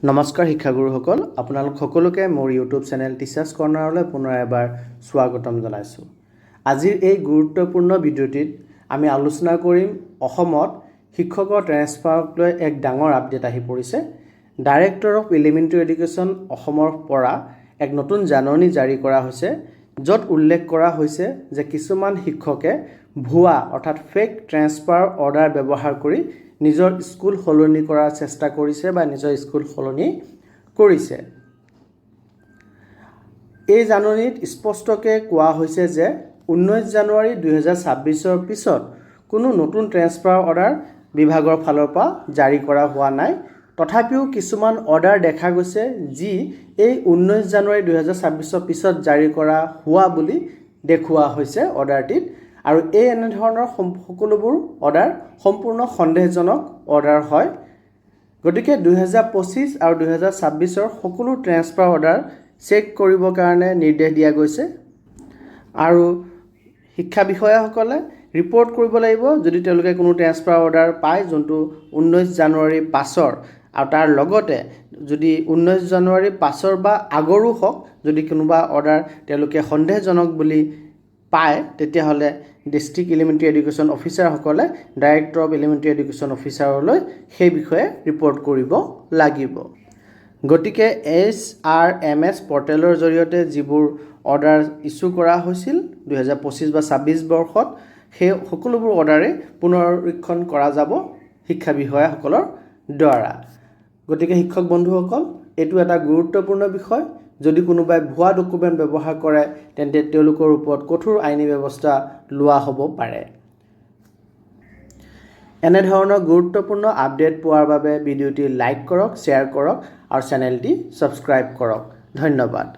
নমস্কাৰ শিক্ষাগুৰুসকল, আপোনালোক সকলোকে মোৰ ইউটিউব চেনেল টিচাৰ্ছ কৰ্ণাৰলৈ পুনৰ এবাৰ স্বাগতম জনাইছোঁ। আজিৰ এই গুৰুত্বপূৰ্ণ ভিডিঅ'টিত আমি আলোচনা কৰিম অসমত শিক্ষকৰ ট্ৰেন্সফাৰক লৈ এক ডাঙৰ আপডেট আহি পৰিছে। ডাইৰেক্টৰ অফ এলিমেণ্টাৰী এডুকেশ্যন অসমৰ পৰা এক নতুন জাননী জাৰি কৰা হৈছে, য'ত উল্লেখ কৰা হৈছে যে কিছুমান শিক্ষকে ভুৱা অৰ্থাৎ ফেক ট্ৰেন্সফাৰ অৰ্ডাৰ ব্যৱহাৰ কৰি নিজৰ স্কুল সলনি কৰাৰ চেষ্টা কৰিছে বা নিজৰ স্কুল সলনি কৰিছে। এই জাননীত স্পষ্টকৈ কোৱা হৈছে যে 19 জানুৱাৰী 2026 পিছত কোনো নতুন ট্ৰেন্সফাৰ অৰ্ডাৰ বিভাগৰ ফালৰ পৰা জাৰি কৰা হোৱা নাই। তথাপিও কিছুমান অৰ্ডাৰ দেখা গৈছে যি এই 19 জানুৱাৰী 2026 পিছত জাৰি কৰা হোৱা বুলি দেখুওৱা হৈছে অৰ্ডাৰটিত, আৰু এই এনেধৰণৰ সকলোবোৰ অৰ্ডাৰ সম্পূৰ্ণ সন্দেহজনক অৰ্ডাৰ হয়। গতিকে 2025 আৰু 2026 সকলো ট্ৰেন্সফাৰ অৰ্ডাৰ চেক কৰিবৰ কাৰণে নিৰ্দেশ দিয়া গৈছে, আৰু শিক্ষা বিষয়াসকলে ৰিপৰ্ট কৰিব লাগিব যদি তেওঁলোকে কোনো ট্ৰেন্সফাৰ অৰ্ডাৰ পায় যোনটো 19 জানুৱাৰীৰ পাছৰ, আৰু তাৰ লগতে যদি 19 জানুৱাৰীৰ পাছৰ বা আগৰো হওক যদি কোনোবা অৰ্ডাৰ তেওঁলোকে সন্দেহজনক বুলি পায়, তেতিয়াহ'লে ডিষ্ট্ৰিক্ট এলিমেণ্টাৰী এডুকেশ্যন অফিচাৰসকলে ডাইৰেক্টৰ অফ এলিমেণ্টাৰী এডুকেশ্যন অফিচাৰলৈ সেই বিষয়ে ৰিপৰ্ট কৰিব লাগিব। গতিকে HRMS পৰ্টেলৰ জৰিয়তে যিবোৰ অৰ্ডাৰ ইছ্যু কৰা হৈছিল 2025 বা 26 বৰ্ষত, সেই সকলোবোৰ অৰ্ডাৰে পুনৰীক্ষণ কৰা যাব শিক্ষা বিষয়াসকলৰ দ্বাৰা। গতিকে শিক্ষক বন্ধুসকল, এইটো এটা গুৰুত্বপূৰ্ণ বিষয়। যদি কোনোবাই ভুৱা ডকুমেণ্ট ব্যৱহাৰ কৰে তেন্তে তেওঁলোকৰ ওপৰত কঠোৰ আইনী ব্যৱস্থা লোৱা হ'ব পাৰে। এনেধৰণৰ গুৰুত্বপূৰ্ণ আপডেট পোৱাৰ বাবে ভিডিঅ'টি লাইক কৰক, শ্বেয়াৰ কৰক আৰু চেনেলটি ছাবস্ক্ৰাইব কৰক। ধন্যবাদ।